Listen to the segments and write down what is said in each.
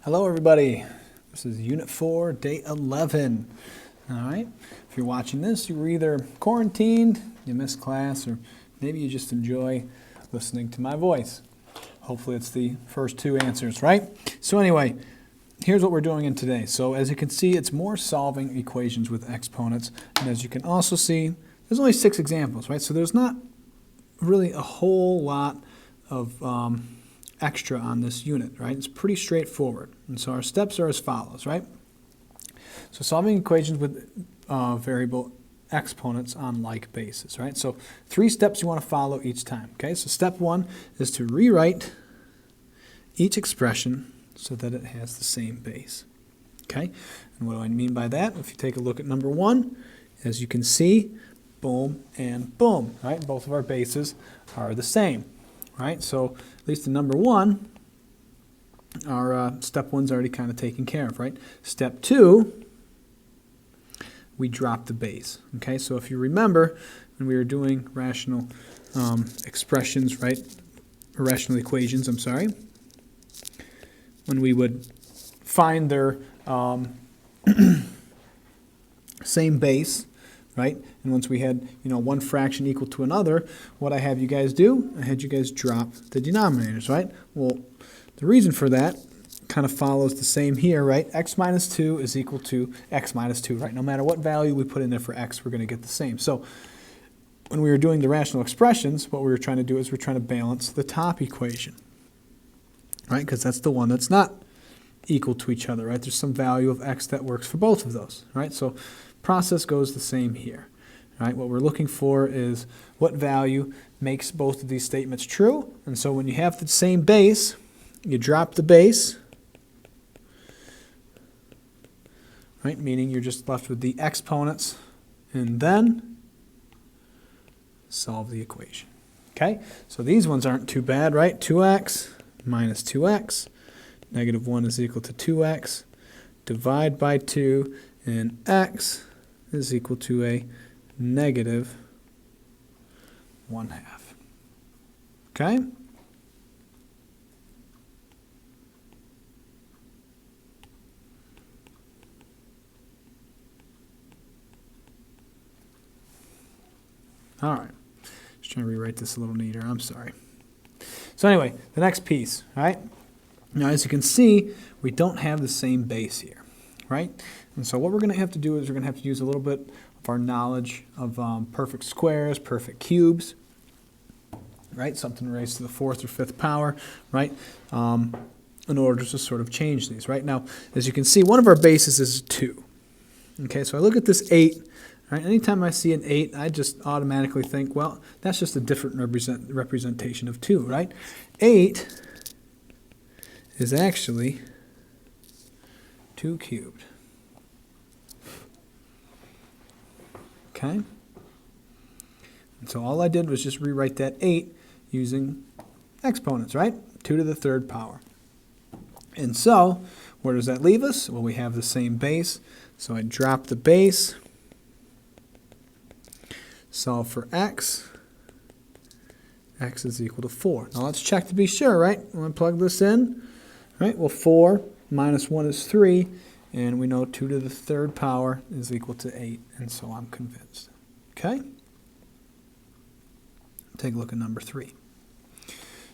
Hello everybody, this is Unit 4, Day 11. Alright, if you're watching this, you were either quarantined, you missed class, or maybe you just enjoy listening to my voice. Hopefully it's the first two answers, right? So anyway, here's what we're doing in today. So as you can see, it's more solving equations with exponents, and as you can also see, there's only 6 examples, right? So there's not really a whole lot of extra on this unit, right? It's pretty straightforward. And so our steps are as follows, right? So solving equations with variable exponents on like basis, right? So 3 steps you want to follow each time, okay? So step 1 is to rewrite each expression so that it has the same base, okay? And what do I mean by that? If you take a look at number 1, as you can see, boom and boom, right? Both of our bases are the same. Right, so at least in number 1, our step 1's already kind of taken care of, right? Step 2, we drop the base. Okay, so if you remember when we were doing rational expressions, right? Or rational equations, I'm sorry. When we would find their same base, right? And once we had, one fraction equal to another, what I have you guys do, I had you guys drop the denominators, right? Well, the reason for that kind of follows the same here, right? X minus 2 is equal to x minus 2, right? No matter what value we put in there for x, we're going to get the same. So when we were doing the rational expressions, what we were trying to do is we're trying to balance the top equation, right? Because that's the one that's not equal to each other, right? There's some value of x that works for both of those, right? So process goes the same here. Right? What we're looking for is what value makes both of these statements true. And so when you have the same base, you drop the base, right? Meaning you're just left with the exponents, and then solve the equation. Okay? So these ones aren't too bad, right? 2x minus 2x, negative 1 is equal to 2x, divide by 2, and x is equal to a negative 1/2. Okay? All right. Just trying to rewrite this a little neater. I'm sorry. So anyway, the next piece, right? Now, as you can see, we don't have the same base here, right? And so what we're going to have to do is we're going to have to use a little bit of our knowledge of perfect squares, perfect cubes, right? Something raised to the 4th or 5th power, right? In order to sort of change these, right? Now, as you can see, one of our bases is 2. Okay, so I look at this 8. Right? Anytime I see an 8, I just automatically think, well, that's just a different representation of 2, right? 8 is actually 2 cubed. Okay? And so all I did was just rewrite that 8 using exponents, right? 2 to the 3rd power. And so, where does that leave us? Well, we have the same base. So I drop the base, solve for x. X is equal to 4. Now let's check to be sure, right? I'm going to plug this in. Right? Well, 4 minus 1 is 3. And we know 2 to the 3rd power is equal to 8, and so I'm convinced. Okay? Take a look at number 3.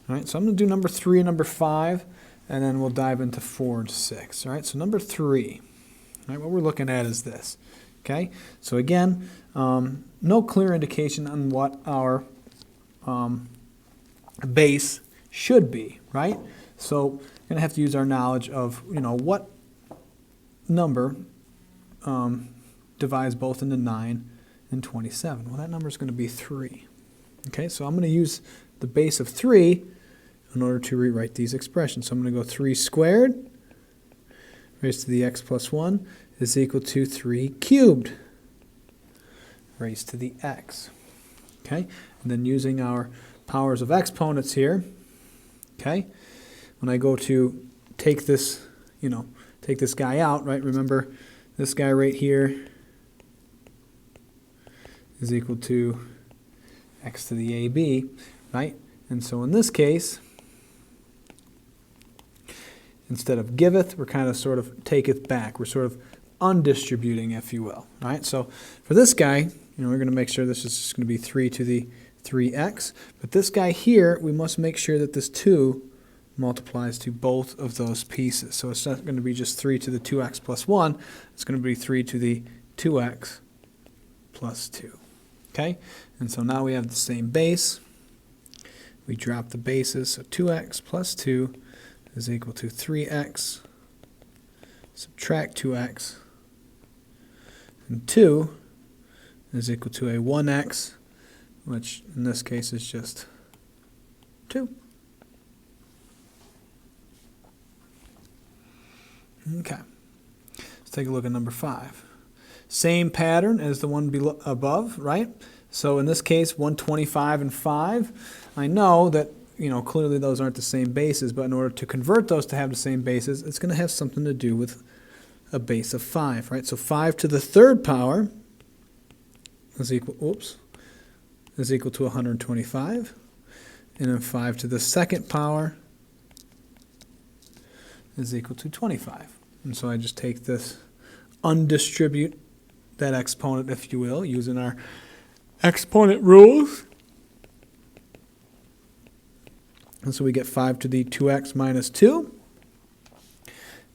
All right, so I'm going to do number 3 and number 5, and then we'll dive into 4 and 6. All right, so number 3, all right, what we're looking at is this. Okay, so again, no clear indication on what our base should be, right? So we're going to have to use our knowledge of, what number divides both into 9 and 27. Well, that number is going to be 3. Okay, so I'm going to use the base of 3 in order to rewrite these expressions. So I'm going to go 3 squared raised to the x plus 1 is equal to 3 cubed raised to the x. Okay, and then using our powers of exponents here, okay, when I go to take this, take this guy out, right? Remember, this guy right here is equal to x to the AB, right? And so in this case, instead of giveth, we're kind of sort of taketh back. We're sort of undistributing, if you will. All right, so for this guy, we're going to make sure this is just going to be 3 to the 3x. But this guy here, we must make sure that this 2 multiplies to both of those pieces. So it's not going to be just 3 to the 2x plus 1. It's going to be 3 to the 2x plus 2. Okay? And so now we have the same base. We drop the bases. So 2x plus 2 is equal to 3x. Subtract 2x. And 2 is equal to a 1x, which in this case is just 2. Okay, let's take a look at number 5. Same pattern as the one below, above, right? So in this case, 125 and 5. I know that, clearly those aren't the same bases, but in order to convert those to have the same bases, it's going to have something to do with a base of 5, right? So 5 to the third power is equal to 125. And then 5 to the second power is equal to 25. And so I just take this, undistribute that exponent, if you will, using our exponent rules. And so we get 5 to the 2x minus 2.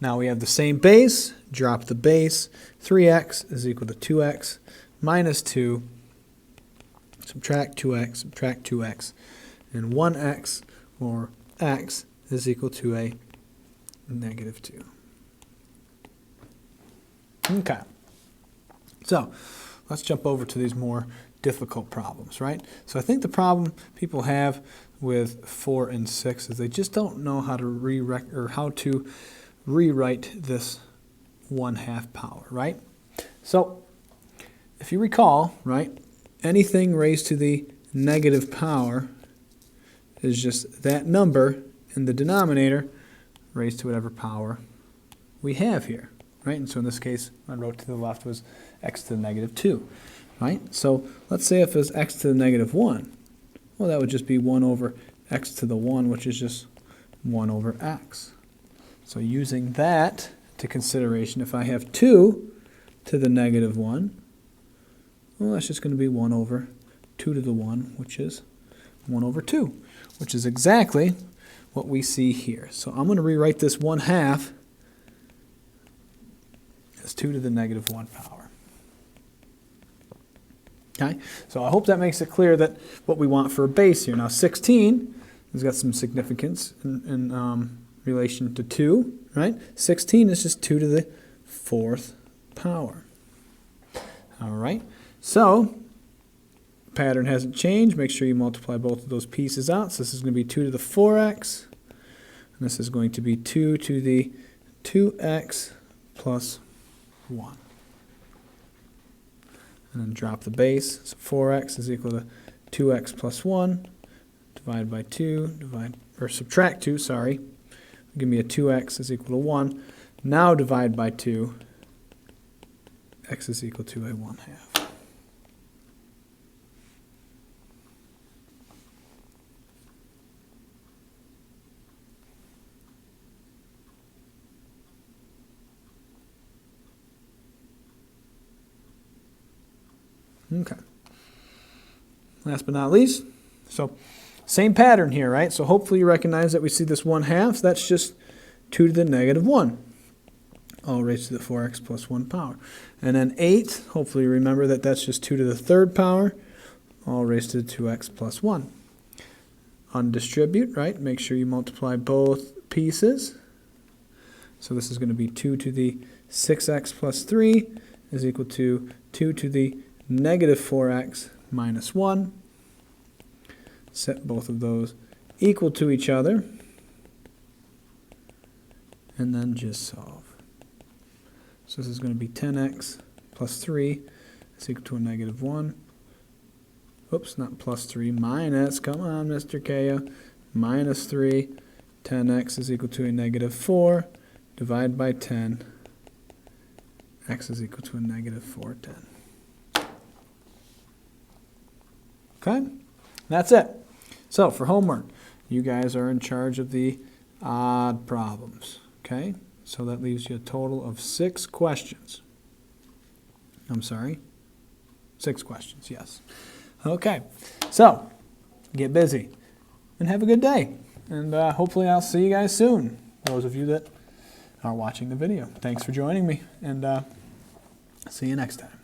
Now we have the same base, drop the base. 3x is equal to 2x minus 2. Subtract 2x, and 1x, or x, is equal to a negative 2. Okay. So let's jump over to these more difficult problems, right? So I think the problem people have with 4 and 6 is they just don't know how to rewrite this 1/2 power, right? So if you recall, right, anything raised to the negative power is just that number in the denominator raised to whatever power we have here, right? And so in this case, I wrote to the left was x to the negative 2, right? So let's say if it was x to the negative 1, well, that would just be 1 over x to the 1, which is just 1 over x. So using that to consideration, if I have 2 to the negative 1, well, that's just going to be 1 over 2 to the 1, which is 1 over 2, which is exactly what we see here. So I'm going to rewrite this 1/2 as 2 to the negative 1 power. Okay, so I hope that makes it clear that what we want for a base here. Now 16 has got some significance in relation to 2, right? 16 is just 2 to the 4th power. All right, so pattern hasn't changed. Make sure you multiply both of those pieces out. So this is going to be 2 to the 4x, and this is going to be 2 to the 2x plus 1. And then drop the base. So 4x is equal to 2x plus 1. Divide by 2, subtract 2, sorry. Give me a 2x is equal to 1. Now divide by 2. X is equal to a 1/2. Okay. Last but not least, so same pattern here, right? So hopefully you recognize that we see this 1/2. So that's just 2 to the negative 1. All raised to the 4x plus 1 power. And then 8, hopefully you remember that that's just 2 to the 3rd power, all raised to the 2x plus 1. Undistribute, right? Make sure you multiply both pieces. So this is going to be 2 to the 6x plus 3 is equal to 2 to the negative 4x minus 1. Set both of those equal to each other. And then just solve. So this is going to be 10x plus 3 is equal to a negative 1. Oops, not plus 3, minus, come on, Mr. Kaya, minus 3. 10x is equal to a negative 4. Divide by 10. X is equal to a negative 4/10. Okay, that's it. So for homework, you guys are in charge of the odd problems. Okay, so that leaves you a total of 6 questions. I'm sorry, 6 questions, yes. Okay, so get busy and have a good day. And hopefully I'll see you guys soon, those of you that are watching the video. Thanks for joining me, and see you next time.